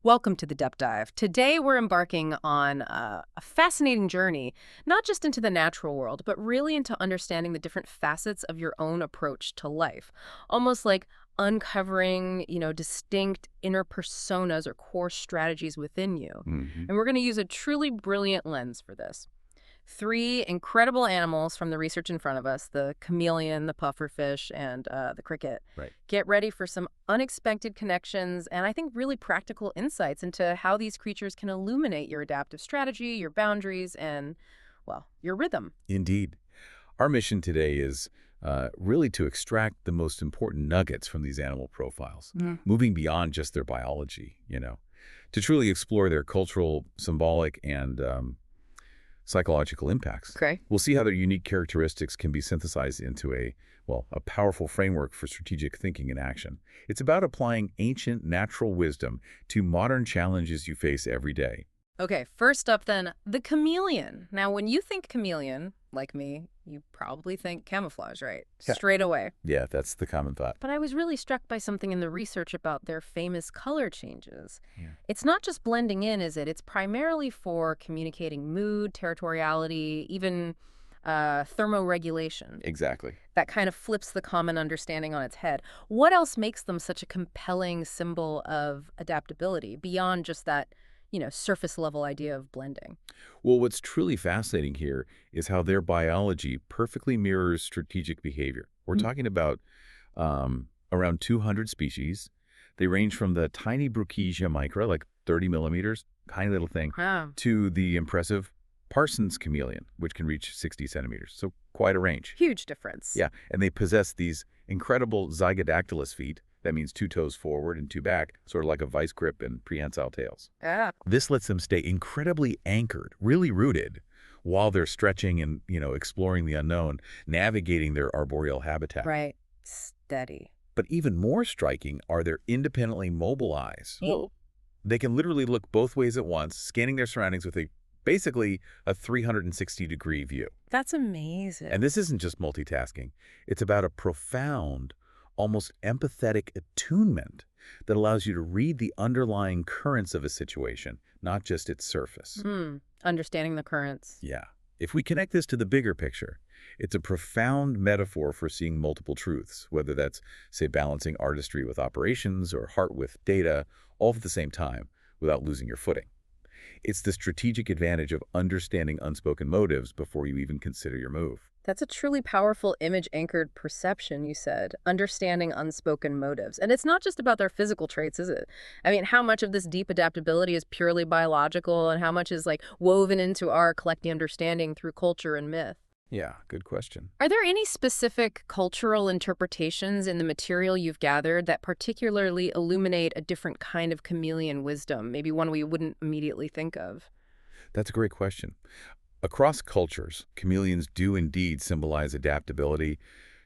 Welcome to the Depth Dive. Today we're embarking on a fascinating journey, not just into the natural world, but really into understanding the different facets of your own approach to life. Almost like uncovering, distinct inner personas or core strategies within you. hmm And we're going to use a truly brilliant lens for this. Three incredible animals from the research in front of us, the chameleon, the pufferfish, and the cricket. Right. Get ready for some unexpected connections and I think really practical insights into how these creatures can illuminate your adaptive strategy, your boundaries, and, well, your rhythm. Indeed. Our mission today is really to extract the most important nuggets from these animal profiles, Mm. moving beyond just their biology, to truly explore their cultural, symbolic, and psychological impacts. Okay. We'll see how their unique characteristics can be synthesized into a powerful framework for strategic thinking and action. It's about applying ancient natural wisdom to modern challenges you face every day. Okay, first up then, the chameleon. Now, when you think chameleon, like me, you probably think camouflage, right? Yeah. Straight away. Yeah, that's the common thought. But I was really struck by something in the research about their famous color changes. Yeah. It's not just blending in, is it? It's primarily for communicating mood, territoriality, even thermoregulation. Exactly. That kind of flips the common understanding on its head. What else makes them such a compelling symbol of adaptability beyond just that, surface level idea of blending? Well, what's truly fascinating here is how their biology perfectly mirrors strategic behavior. We're Mm. talking about around 200 species. They range from the tiny Bruchisia micra, like 30 millimeters, tiny little thing, Wow. to the impressive Parsons chameleon, which can reach 60 centimeters. So quite a range. Huge difference. Yeah, and they possess these incredible zygodactylous feet. That means 2 toes forward and 2 back, sort of like a vice grip and prehensile tails. Yeah. This lets them stay incredibly anchored, really rooted, while they're stretching and, exploring the unknown, navigating their arboreal habitat. Right. Steady. But even more striking are their independently mobile eyes. Oh. They can literally look both ways at once, scanning their surroundings with basically a 360-degree view. That's amazing. And this isn't just multitasking. It's about a profound, almost empathetic attunement that allows you to read the underlying currents of a situation, not just its surface. Understanding the currents. Yeah. If we connect this to the bigger picture, it's a profound metaphor for seeing multiple truths, whether that's, say, balancing artistry with operations or heart with data, all at the same time, without losing your footing. It's the strategic advantage of understanding unspoken motives before you even consider your move. That's a truly powerful image-anchored perception, you said, understanding unspoken motives. And it's not just about their physical traits, is it? I mean, how much of this deep adaptability is purely biological and how much is like woven into our collective understanding through culture and myth? Yeah, good question. Are there any specific cultural interpretations in the material you've gathered that particularly illuminate a different kind of chameleon wisdom, maybe one we wouldn't immediately think of? That's a great question. Across cultures, chameleons do indeed symbolize adaptability,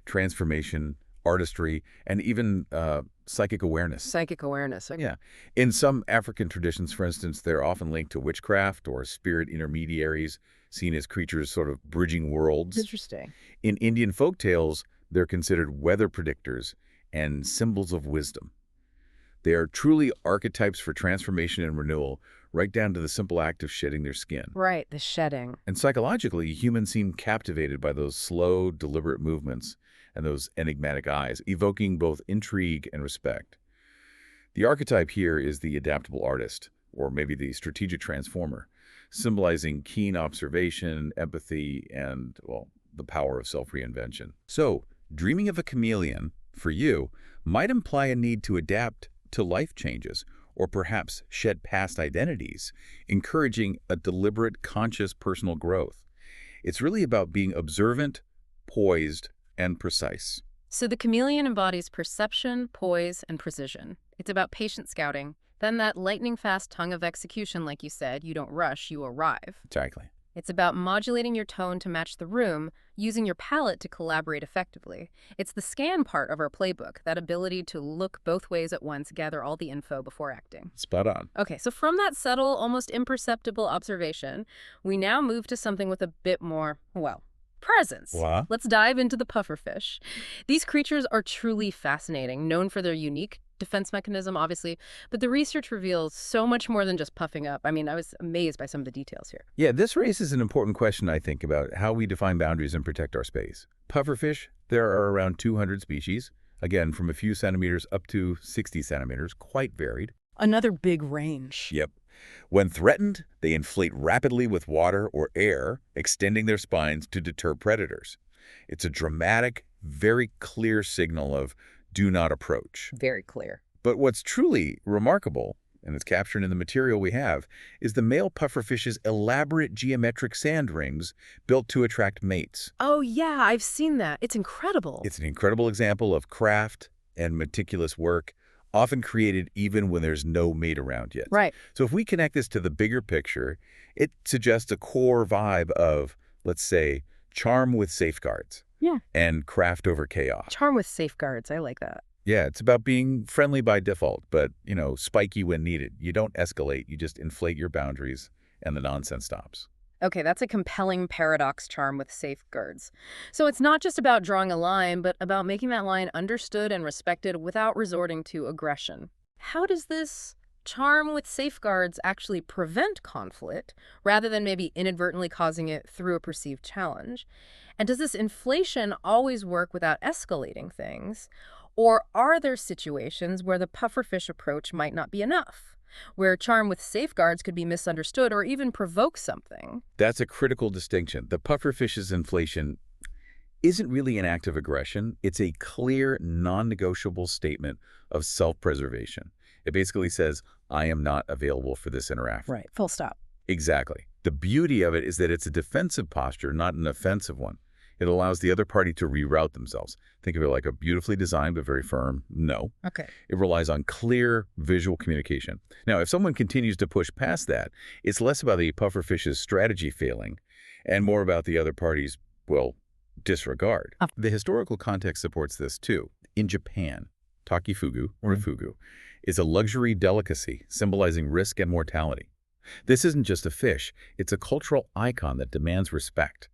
transformation, artistry, and even psychic awareness. Psychic awareness. Okay. Yeah. In some African traditions, for instance, they're often linked to witchcraft or spirit intermediaries, seen as creatures sort of bridging worlds. Interesting. In Indian folk tales, they're considered weather predictors and symbols of wisdom. They are truly archetypes for transformation and renewal, right down to the simple act of shedding their skin. Right, the shedding. And psychologically, humans seem captivated by those slow, deliberate movements and those enigmatic eyes, evoking both intrigue and respect. The archetype here is the adaptable artist, or maybe the strategic transformer, symbolizing keen observation, empathy, and, well, the power of self-reinvention. So, dreaming of a chameleon, for you, might imply a need to adapt to life changes, or perhaps shed past identities, encouraging a deliberate, conscious personal growth. It's really about being observant, poised, and precise. So the chameleon embodies perception, poise, and precision. It's about patient scouting. Then that lightning-fast tongue of execution, like you said, you don't rush, you arrive. Exactly. It's about modulating your tone to match the room, using your palette to collaborate effectively. It's the scan part of our playbook, that ability to look both ways at once, gather all the info before acting. Spot on. Okay, so from that subtle, almost imperceptible observation, we now move to something with a bit more, well, presence. What? Let's dive into the pufferfish. These creatures are truly fascinating, known for their unique defense mechanism, obviously, but the research reveals so much more than just puffing up. I mean, I was amazed by some of the details here. Yeah, this raises an important question, I think, about how we define boundaries and protect our space. Pufferfish, there are around 200 species, again, from a few centimeters up to 60 centimeters, quite varied. Another big range. Yep. When threatened, they inflate rapidly with water or air, extending their spines to deter predators. It's a dramatic, very clear signal of do not approach. Very clear. But what's truly remarkable, and it's captured in the material we have, is the male pufferfish's elaborate geometric sand rings built to attract mates. Oh, yeah, I've seen that. It's incredible. It's an incredible example of craft and meticulous work, often created even when there's no mate around yet. Right. So if we connect this to the bigger picture, it suggests a core vibe of, let's say, charm with safeguards. Yeah. And craft over chaos. Charm with safeguards. I like that. Yeah, it's about being friendly by default, but, spiky when needed. You don't escalate, you just inflate your boundaries, and the nonsense stops. Okay, that's a compelling paradox charm with safeguards. So it's not just about drawing a line, but about making that line understood and respected without resorting to aggression. How does this charm with safeguards actually prevent conflict, rather than maybe inadvertently causing it through a perceived challenge? And does this inflation always work without escalating things? Or are there situations where the pufferfish approach might not be enough, where charm with safeguards could be misunderstood or even provoke something? That's a critical distinction. The pufferfish's inflation isn't really an act of aggression. It's a clear, non-negotiable statement of self-preservation. It basically says, I am not available for this interaction. Right, full stop. Exactly. The beauty of it is that it's a defensive posture, not an offensive one. It allows the other party to reroute themselves. Think of it like a beautifully designed but very firm no. Okay. It relies on clear visual communication. Now, if someone continues to push past that, it's less about the pufferfish's strategy failing and more about the other party's, disregard. The historical context supports this too. In Japan, takifugu, or fugu, is a luxury delicacy symbolizing risk and mortality. This isn't just a fish, it's a cultural icon that demands respect.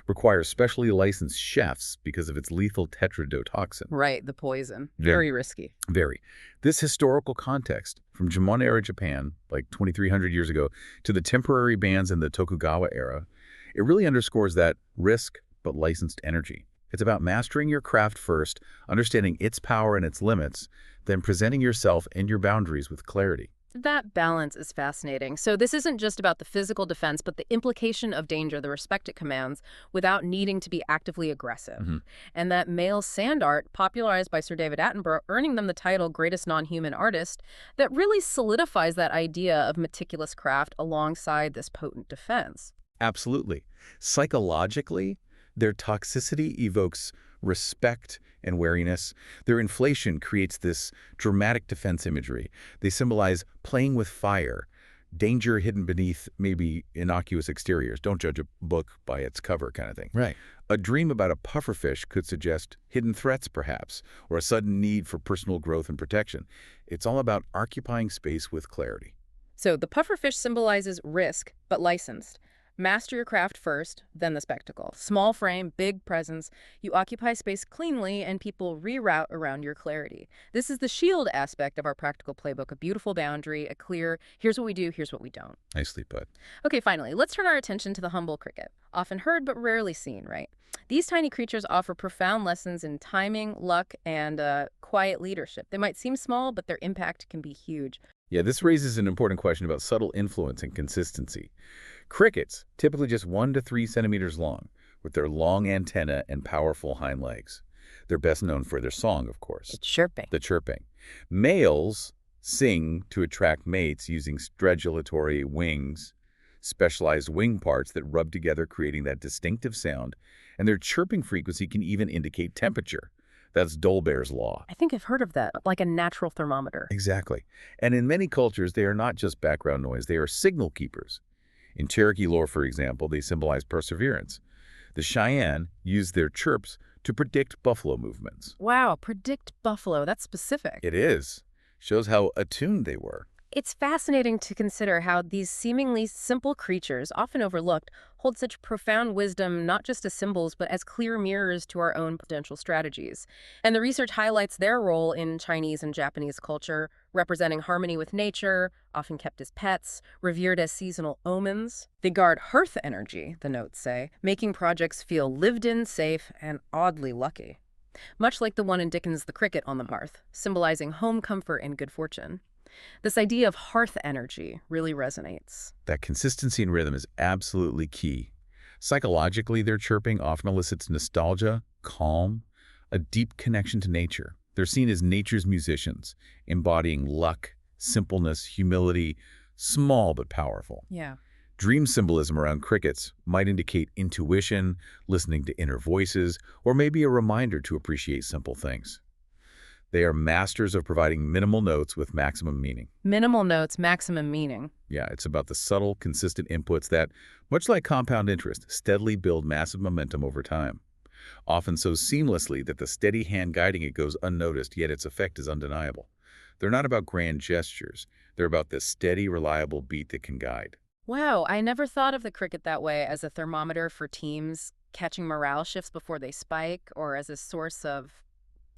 Requires specially licensed chefs because of its lethal tetrodotoxin. Right, the poison. Very Very risky. Very. This historical context, from Jomon-era Japan, like 2,300 years ago, to the temporary bans in the Tokugawa era, it really underscores that risk but licensed energy. It's about mastering your craft first, understanding its power and its limits, then presenting yourself and your boundaries with clarity. That balance is fascinating. So this isn't just about the physical defense, but the implication of danger, the respect it commands, without needing to be actively aggressive. And that male sand art, popularized by Sir David Attenborough, earning them the title Greatest Non-Human Artist, that really solidifies that idea of meticulous craft alongside this potent defense. Absolutely. Psychologically, their toxicity evokes respect and wariness. Their inflation creates this dramatic defense imagery. They symbolize playing with fire, danger hidden beneath maybe innocuous exteriors. Don't judge a book by its cover kind of thing. Right. A dream about a pufferfish could suggest hidden threats, perhaps, or a sudden need for personal growth and protection. It's all about occupying space with clarity. So the pufferfish symbolizes risk, but licensed. Master your craft first, then the spectacle. Small frame, big presence. You occupy space cleanly, and people reroute around your clarity. This is the shield aspect of our practical playbook, a beautiful boundary, a clear, here's what we do, here's what we don't. Nicely put. Okay, finally, let's turn our attention to the humble cricket. Often heard, but rarely seen, right? These tiny creatures offer profound lessons in timing, luck, and quiet leadership. They might seem small, but their impact can be huge. Yeah, this raises an important question about subtle influence and consistency. Crickets, typically just 1 to 3 centimeters long, with their long antennae and powerful hind legs. They're best known for their song, of course. The chirping. The chirping. Males sing to attract mates using stridulatory wings, specialized wing parts that rub together, creating that distinctive sound, and their chirping frequency can even indicate temperature. That's Dolbear's law. I think I've heard of that, like a natural thermometer. Exactly. And in many cultures, they are not just background noise, they are signal keepers. In Cherokee lore, for example, they symbolize perseverance. The Cheyenne use their chirps to predict buffalo movements. Wow, predict buffalo. That's specific. It is. Shows how attuned they were. It's fascinating to consider how these seemingly simple creatures, often overlooked, hold such profound wisdom not just as symbols but as clear mirrors to our own potential strategies. And the research highlights their role in Chinese and Japanese culture, representing harmony with nature, often kept as pets, revered as seasonal omens. They guard hearth energy, the notes say, making projects feel lived in, safe, and oddly lucky. Much like the one in Dickens' The Cricket on the Hearth, symbolizing home comfort and good fortune. This idea of hearth energy really resonates. That consistency and rhythm is absolutely key. Psychologically, their chirping often elicits nostalgia, calm, a deep connection to nature. They're seen as nature's musicians, embodying luck, simpleness, humility, small but powerful. Yeah. Dream symbolism around crickets might indicate intuition, listening to inner voices, or maybe a reminder to appreciate simple things. They are masters of providing minimal notes with maximum meaning. Minimal notes, maximum meaning. Yeah, it's about the subtle, consistent inputs that, much like compound interest, steadily build massive momentum over time. Often so seamlessly that the steady hand guiding it goes unnoticed, yet its effect is undeniable. They're not about grand gestures. They're about the steady, reliable beat that can guide. Wow, I never thought of the cricket that way as a thermometer for teams catching morale shifts before they spike or as a source of,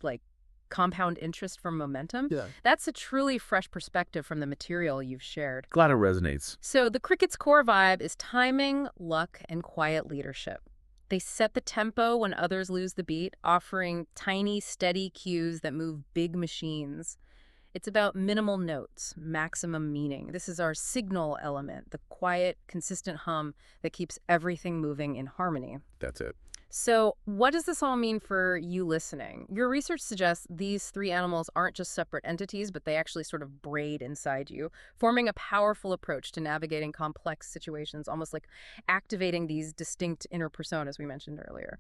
like, compound interest from momentum. Yeah. That's a truly fresh perspective from the material you've shared. Glad it resonates. So the cricket's core vibe is timing, luck, and quiet leadership. They set the tempo when others lose the beat, offering tiny, steady cues that move big machines. It's about minimal notes, maximum meaning. This is our signal element, the quiet, consistent hum that keeps everything moving in harmony. That's it. So, what does this all mean for you listening? Your research suggests these three animals aren't just separate entities, but they actually sort of braid inside you, forming a powerful approach to navigating complex situations, almost like activating these distinct inner personas we mentioned earlier.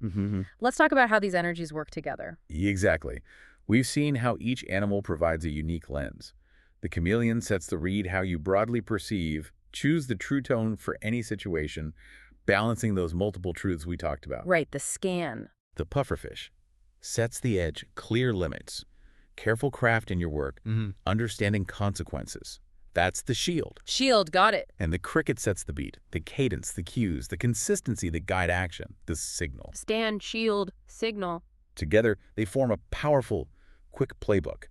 Let's talk about how these energies work together. Exactly. We've seen how each animal provides a unique lens. The chameleon sets the reed how you broadly perceive, choose the true tone for any situation, balancing those multiple truths we talked about. Right, the scan. The pufferfish sets the edge, clear limits, careful craft in your work, understanding consequences. That's the shield. Shield, got it. And the cricket sets the beat, the cadence, the cues, the consistency that guide action, the signal. Stand, shield, signal. Together, they form a powerful, quick playbook.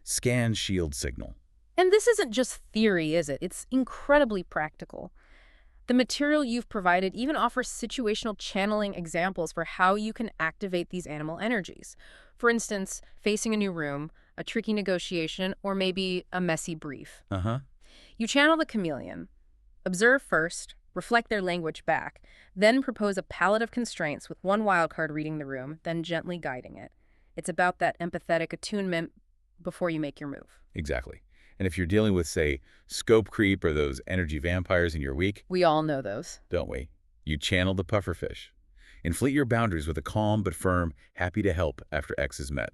Scan, shield, signal. And this isn't just theory, is it? It's incredibly practical. The material you've provided even offers situational channeling examples for how you can activate these animal energies. For instance, facing a new room, a tricky negotiation, or maybe a messy brief. You channel the chameleon. Observe first, reflect their language back, then propose a palette of constraints with one wildcard reading the room, then gently guiding it. It's about that empathetic attunement before you make your move. Exactly. And if you're dealing with, say, scope creep or those energy vampires in your week, We all know those. don't we? You channel the pufferfish. Inflate your boundaries with a calm but firm, happy to help after X is met.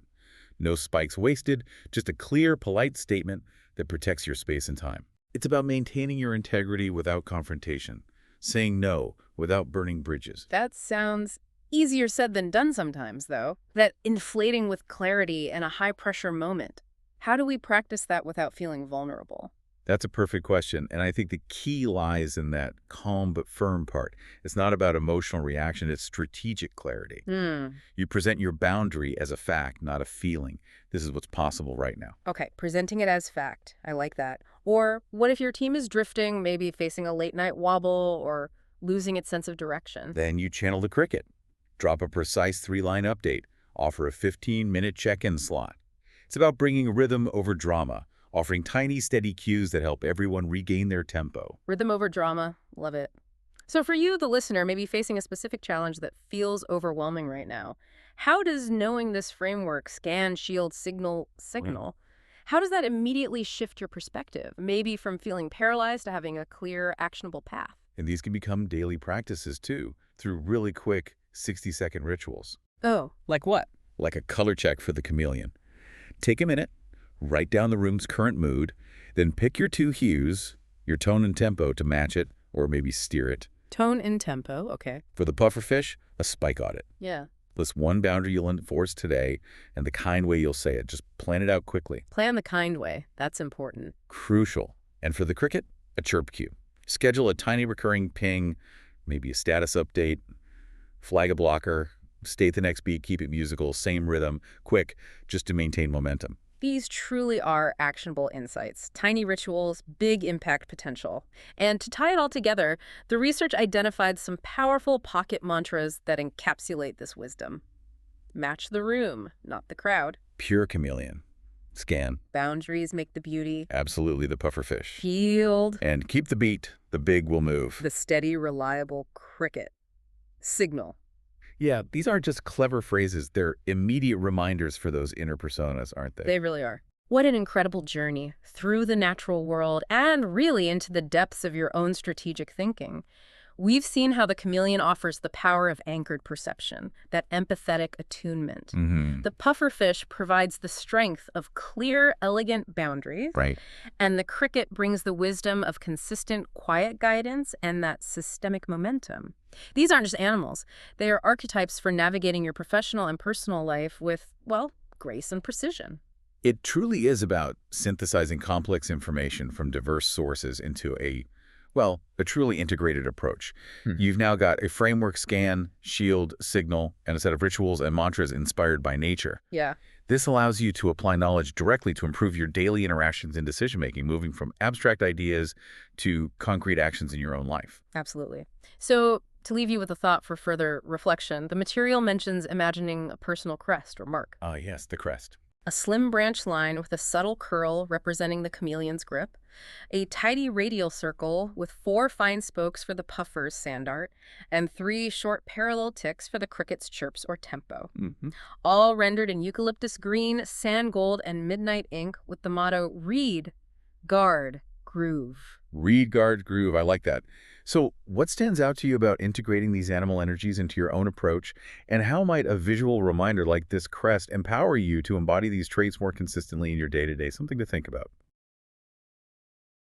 No spikes wasted, just a clear, polite statement that protects your space and time. It's about maintaining your integrity without confrontation, saying no without burning bridges. That sounds easier said than done sometimes, though. That inflating with clarity in a high-pressure moment. How do we practice that without feeling vulnerable? That's a perfect question, and I think the key lies in that calm but firm part. It's not about emotional reaction, it's strategic clarity. You present your boundary as a fact, not a feeling. This is what's possible right now. Okay, presenting it as fact. I like that. Or what if your team is drifting, maybe facing a late-night wobble or losing its sense of direction? Then you channel the cricket. Drop a precise 3-line update. Offer a 15-minute check-in slot. It's about bringing rhythm over drama, offering tiny, steady cues that help everyone regain their tempo. Rhythm over drama. Love it. So for you, the listener, maybe facing a specific challenge that feels overwhelming right now, how does knowing this framework, scan, shield, signal, how does that immediately shift your perspective? Maybe from feeling paralyzed to having a clear, actionable path. And these can become daily practices, too, through really quick 60-second rituals. Oh, like what? Like a color check for the chameleon. Take a minute, write down the room's current mood, then pick your 2 hues, your tone and tempo to match it, or maybe steer it. Tone and tempo, okay. For the pufferfish, a spike audit. Yeah. List one boundary you'll enforce today and the kind way you'll say it. Just plan it out quickly. Plan the kind way. That's important. Crucial. And for the cricket, a chirp cue. Schedule a tiny recurring ping, maybe a status update, flag a blocker, state the next beat, keep it musical, same rhythm, quick, just to maintain momentum. These truly are actionable insights, tiny rituals, big impact potential. And to tie it all together, the research identified some powerful pocket mantras that encapsulate this wisdom. Match the room, not the crowd. Pure chameleon. Scan. Boundaries make the beauty. Absolutely the pufferfish. Field. And keep the beat, the big will move. The steady, reliable cricket. Signal. Yeah, these aren't just clever phrases. They're immediate reminders for those inner personas, aren't they? They really are. What an incredible journey through the natural world and really into the depths of your own strategic thinking. We've seen how the chameleon offers the power of anchored perception, that empathetic attunement. The pufferfish provides the strength of clear, elegant boundaries. Right. And the cricket brings the wisdom of consistent, quiet guidance and that systemic momentum. These aren't just animals. They are archetypes for navigating your professional and personal life with, well, grace and precision. It truly is about synthesizing complex information from diverse sources into a truly integrated approach. You've now got a framework, scan, shield, signal, and a set of rituals and mantras inspired by nature. Yeah. This allows you to apply knowledge directly to improve your daily interactions and decision-making, moving from abstract ideas to concrete actions in your own life. Absolutely. So, to leave you with a thought for further reflection, the material mentions imagining a personal crest or mark. Ah, yes, the crest. A slim branch line with a subtle curl representing the chameleon's grip, a tidy radial circle with 4 fine spokes for the puffer's sand art, and 3 short parallel ticks for the cricket's chirps or tempo. All rendered in eucalyptus green, sand gold, and midnight ink with the motto, Read, Guard, Groove. Read, guard, groove. I like that. So what stands out to you about integrating these animal energies into your own approach, and how might a visual reminder like this crest empower you to embody these traits more consistently in your day-to-day? Something to think about.